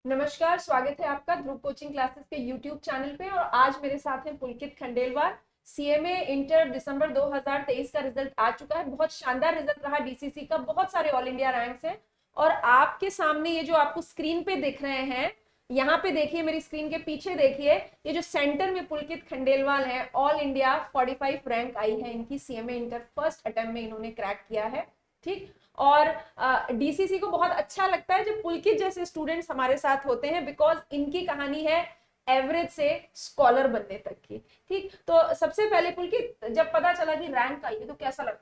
नमस्कार, स्वागत है आपका ध्रुव कोचिंग क्लासेस के यूट्यूब चैनल पे। और आज मेरे साथ हैं पुलकित खंडेलवाल। सीएमए इंटर दिसंबर 2023 का रिजल्ट आ चुका है। बहुत शानदार रिजल्ट रहा डीसीसी का, बहुत सारे ऑल इंडिया रैंक्स हैं। और आपके सामने ये जो आपको स्क्रीन पे दिख रहे हैं, यहाँ पे देखिए, मेरी स्क्रीन के पीछे देखिए, ये जो सेंटर में पुलकित खंडेलवाल है, ऑल इंडिया 45 रैंक आई है इनकी। सीएमए इंटर फर्स्ट अटेम्प्ट में इन्होंने क्रैक किया है। ठीक। और डीसीसी को बहुत अच्छा लगता है जब पुलकित जैसे स्टूडेंट्स हमारे साथ होते हैं, बिकॉज इनकी कहानी है एवरेज से स्कॉलर बनने तक की। ठीक, तो सबसे पहले पुलकित, जब पता चला कि रैंक आई है तो कैसा लगा?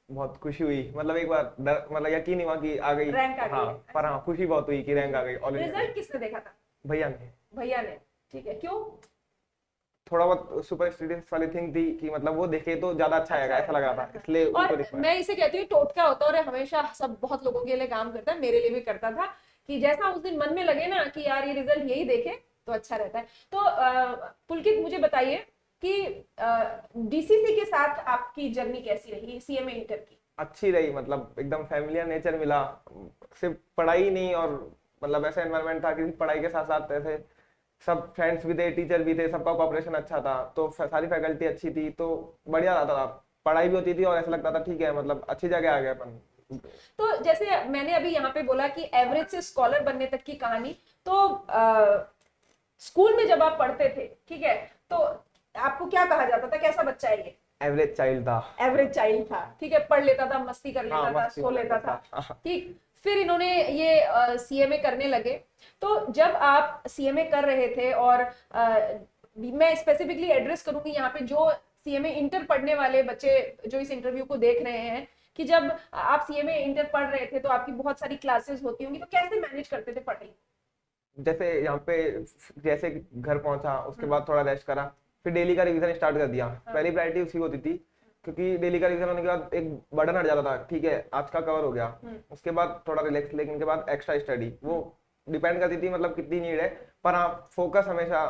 बहुत खुशी हुई। मतलब एक बार मतलब यकीन नहीं हुआ कि आ गई। रैंक आ हाँ, गई है? पर हाँ, खुशी बहुत हुई कि रैंक आ गई ऑल इंडिया में। रिजल्ट किसने देखा था? भैया ने। भैया ने। ठीक है, क्यों? थोड़ा बहुत सुपर स्टूडेंट्स वाली थिंग थी कि मतलब वो देखे तो ज्यादा अच्छा आएगा, ऐसा लग रहा था, इसलिए उनको और दिखवाया। मैं इसे कहती हूँ टोटका होता है, और हमेशा सब बहुत लोगों के लिए काम करता है, मेरे लिए भी करता था। कि जैसा उस दिन मन में लगे ना कि यार ये रिजल्ट यही देखे तो अच्छा रहता है। तो पुलकित, मुझे बताइए कि डीसीसी के साथ आपकी जर्नी कैसी रही सीएमए इंटर की? अच्छी रही, मतलब एकदम फैमिलियर नेचर मिला। सिर्फ पढ़ाई नहीं, और मतलब ऐसा एनवायरनमेंट था कि पढ़ाई के साथ साथ ऐसे सब फ्रेंड्स भी थे, टीचर भी थे, सबका कोऑपरेशन अच्छा था, तो सारी फैकल्टी अच्छी थी, तो बढ़िया रहता था। पढ़ाई भी होती थी और ऐसा लगता था ठीक है, मतलब अच्छी जगह आ गए अपन। तो जैसे मैंने अभी यहाँ पे बोला कि एवरेज से स्कॉलर बनने तक की कहानी, तो स्कूल में जब आप पढ़ते थे, ठीक है, तो आपको क्या कहा जाता था, कैसा बच्चा है ये? एवरेज चाइल्ड था। एवरेज चाइल्ड था, ठीक है, पढ़ लेता था, मस्ती कर हाँ, लेता था, मस्ती सो कर लेता लेता था। था। हाँ। ठीक। फिर इन्होंने ये सीएमए करने लगे। तो जब आप सीएमए कर रहे थे, और मैं स्पेसिफिकली एड्रेस करूंगी यहाँ पे जो सीएमए इंटर पढ़ने वाले बच्चे जो इस इंटरव्यू को देख रहे हैं, कि जब आप सीएमए इंटर पढ़ रहे थे तो आपकी बहुत सारी क्लासेस होती होंगी, तो कैसे मैनेज करते थे पढ़ाई? जैसे यहाँ पे जैसे घर पहुंचा, उसके हम्म। बाद थोड़ा रेस्ट करा, फिर डेली का रिवीजन स्टार्ट कर दिया। हाँ। पहली प्रायोरिटी उसी होती थी, क्योंकि डेली का रिवीजन होने के बाद एक बर्डन हट जाता था, ठीक है आज का कवर हो गया। हम्म। उसके बाद थोड़ा रिलैक्स, लेकिन के बाद एक्स्ट्रा स्टडी वो हम्म। डिपेंड करती थी, मतलब कितनी नीड है। पर हाँ, फोकस हमेशा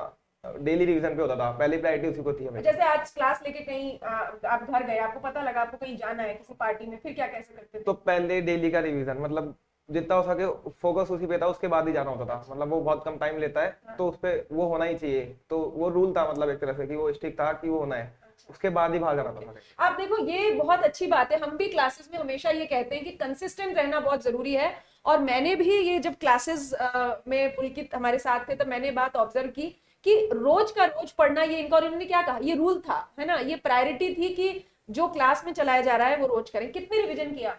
डेली रिवीजन पे होता था, पहली प्रायोरिटी उसी को थी हमेशा। जैसे आज क्लास लेके कहीं आप घर गए, आपको पता लगा आपको कहीं जाना है किसी पार्टी में, फिर क्या कैसे करते थे? तो पहले डेली का रिवीजन, मतलब जितना हो सके फोकस उसी पे था, उसके बाद ही जाना होता था। मतलब वो बहुत कम टाइम लेता है, हाँ। तो उस पे वो होना ही चाहिए। तो वो रूल था, मतलब एक तरह से कि वो स्ट्रिक्ट था कि वो होना है, अच्छा। उसके बाद ही बाहर जाना ओके। था। आप देखो, ये बहुत अच्छी बात है। हम भी क्लासेस में हमेशा ये कहते हैं कि कंसिस्टेंट रहना बहुत जरूरी है। और मैंने भी ये जब क्लासेस में पुलकित हमारे साथ थे, तब मैंने बात ऑब्जर्व की कि रोज का रोज पढ़ना, ये इनका, और इन्होंने क्या कहा, ये रूल था, है ना, ये प्रायोरिटी थी कि जो क्लास में चलाया जा रहा है वो रोज करें। कितने रिवीजन किया?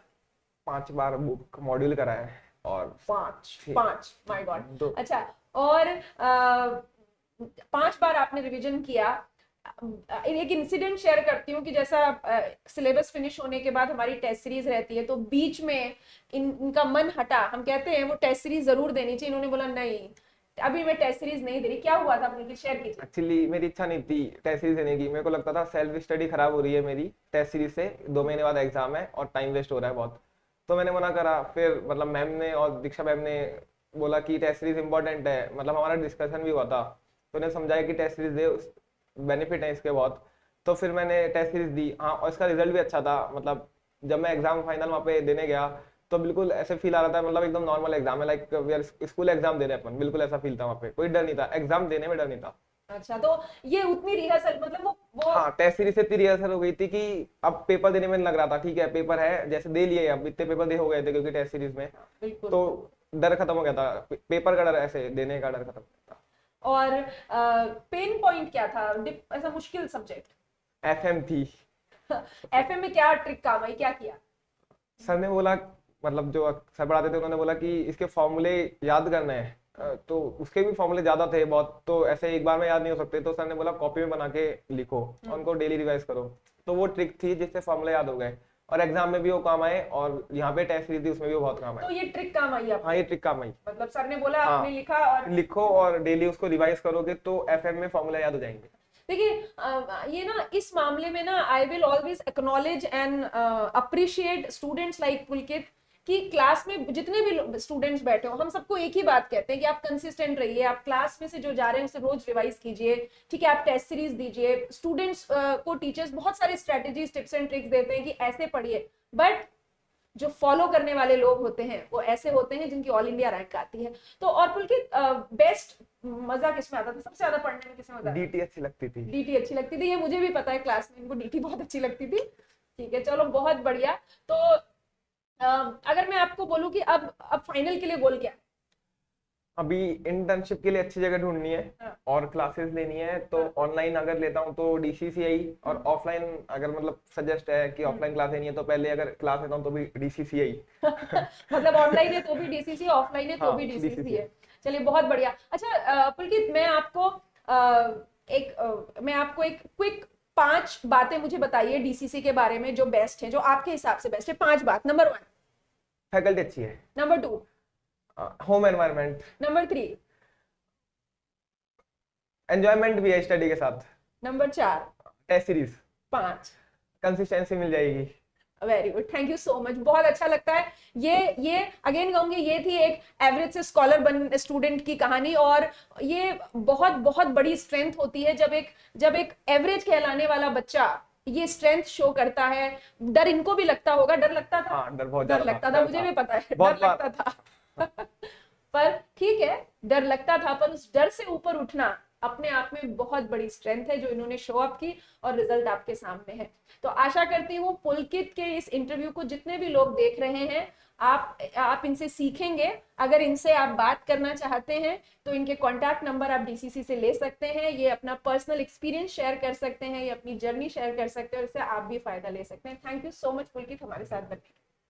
5 बार बुक मॉड्यूल करा है। और पांच? छः। पांच, माय गॉड। दो। अच्छा। और 5 बार आपने रिवीजन किया। एक इंसिडेंट शेयर करती हूँ कि जैसा सिलेबस फिनिश होने के बाद हमारी टेस्ट सीरीज रहती है, तो बीच में इनका मन हटा। हम कहते हैं वो टेस्ट सीरीज जरूर देनी चाहिए, इन्होंने बोला नहीं, अभी मैं टेस्ट सीरीज नहीं दे रही। क्या हुआ था, अपनी शेयर कीजिए। एक्चुअली मेरी इच्छा नहीं थी टेस्ट सीरीज देने की। मेरे को लगता था सेल्फ स्टडी खराब हो रही है मेरी टेस्ट सीरीज से, 2 महीने बाद एग्जाम है और टाइम वेस्ट हो रहा है बहुत। तो मैंने मना करा। फिर मतलब मैम ने और दीक्षा मैम ने बोला कि टेस्ट सीरीज इंपॉर्टेंट है, मतलब हमारा डिस्कशन भी हुआ था, तो उन्हें समझाया कि टेस्ट सीरीज दे, बेनिफिट है इसके बहुत। तो फिर मैंने टेस्ट सीरीज दी, हाँ, और इसका रिजल्ट भी अच्छा था। मतलब जब मैं एग्जाम फाइनल वहाँ पे देने गया, तो बिल्कुल ऐसे फील आ रहा था, मतलब एकदम नॉर्मल एग्जाम है, like we are school exam दे रहे हैं अपन, बिल्कुल ऐसा फील था। वहाँ पे कोई डर नहीं था, एग्जाम देने में डर नहीं था। अच्छा, तो ये उतनी रिहर्सल, मतलब वो हाँ, टेस्ट सीरीज से इतनी रिहर्सल हो गई थी कि अब पेपर देने में लग रहा था ठीक है, पेपर है जैसे दे लिए, अब इतने पेपर दे हो गए थे क्योंकि टेस्ट सीरीज में। बिल्कुल। तो डर खत्म हो गया था, पेपर का डर, ऐसे देने का डर खत्म हो गया और पेन पॉइंट क्या था, ऐसा मुश्किल सब्जेक्ट? था। एफएम थी। एफएम में क्या ट्रिक काम आई, क्या किया? सर ने बोला, मतलब जो सर पढ़ाते थे उन्होंने बोला कि इसके फॉर्मूले याद करने हैं। तो उसके भी फॉर्मूले ज्यादा थे बहुत, तो ऐसे एक बार में याद नहीं हो सकते, तो सर ने बोला कॉपी में बना के लिखो और उनको डेली रिवाइज करो। तो वो ट्रिक थी जिससे फॉर्मूले याद हो गए, और एग्जाम में भी वो काम आए, और यहाँ पे टेस्ट सीरीज थी उसमें भी वो बहुत काम तो आए। ये ट्रिक काम आई हाँ, आपको? ये ट्रिक काम आई। मतलब सर ने बोला, आपने हाँ, लिखा, और लिखो और डेली उसको रिवाइज करोगे तो एफएम में फॉर्मूला याद हो जाएंगे। देखिए, ये ना, इस मामले में ना, I will always acknowledge and appreciate students like Pulkit, कि क्लास में जितने भी स्टूडेंट्स बैठे हो, हम सबको एक ही बात कहते हैं कि आप कंसिस्टेंट रहिए, आप क्लास में से जो जा रहे हैं उसे रोज रिवाइज कीजिए, ठीक है, आप टेस्ट सीरीज दीजिए। स्टूडेंट्स को टीचर्स बहुत सारे स्ट्रेटेजीज, टिप्स एंड ट्रिक्स देते हैं कि ऐसे पढ़िए, बट जो फॉलो करने वाले लोग होते हैं वो ऐसे होते हैं जिनकी ऑल इंडिया रैंक आती है। तो और पुलकित बेस्ट मजा किसमें आता था, सबसे ज्यादा पढ़ने में किसमें मजा आता डीटी अच्छी लगती थी। था? डीटी अच्छी लगती थी, ये मुझे भी पता है, क्लास में इनको डीटी बहुत अच्छी लगती थी। ठीक है, चलो बहुत बढ़िया। तो अगर मैं आपको बोलूं कि अब फाइनल के लिए गोल क्या है? अभी इंटर्नशिप के लिए अच्छी जगह ढूंढनी है हाँ, और क्लासेस लेनी है, तो हाँ, ऑनलाइन अगर लेता हूँ तो डीसीसीआई, और ऑफलाइन अगर मतलब सजेस्ट है कि ऑफलाइन क्लास लेनी है तो पहले अगर क्लास लेता हूँ तो भी डीसीसीआई। मतलब ऑनलाइन है तो भी डीसीसी, ऑफलाइन है तो हाँ भी डीसीसी डीसीसीआई। है। चलिए बहुत बढ़िया। अच्छा पुलकित, मैं आपको एक क्विक 5 बातें मुझे बताइए डीसीसी के बारे में जो बेस्ट है, जो आपके हिसाब से बेस्ट है। 5 बात। नंबर 1। फैकल्टी अच्छी है। Number 2। Home environment. Number 3। Enjoyment भी है स्टडी के साथ। नंबर 4। Test series. 5। कंसिस्टेंसी मिल जाएगी। Very good, thank you so much, बहुत अच्छा लगता है। ये अगेन कहूंगी, ये थी एक एवरेज से स्कॉलर बन स्टूडेंट की कहानी। और ये बहुत बहुत बड़ी स्ट्रेंथ होती है जब एक एवरेज कहलाने वाला बच्चा ये स्ट्रेंथ शो करता है। डर इनको भी लगता होगा, डर लगता था? हाँ डर बहुत डर ज्यादा लगता था, था, डर मुझे था भी पता है, डर बहुत लगता बार। था। पर ठीक है, डर लगता था, पर उस डर से ऊपर उठना अपने आप में बहुत बड़ी स्ट्रेंथ है जो इन्होंने शो अप की, और रिजल्ट आपके सामने है। तो आशा करती हूँ पुलकित के इस इंटरव्यू को जितने भी लोग देख रहे हैं, आप इनसे सीखेंगे। अगर इनसे आप बात करना चाहते हैं तो इनके कॉन्टैक्ट नंबर आप डीसीसी से ले सकते हैं, ये अपना पर्सनल एक्सपीरियंस शेयर कर सकते हैं, ये अपनी जर्नी शेयर कर सकते हैं, और इससे आप भी फायदा ले सकते हैं। थैंक यू सो मच पुलकित हमारे साथ बनने के लिए।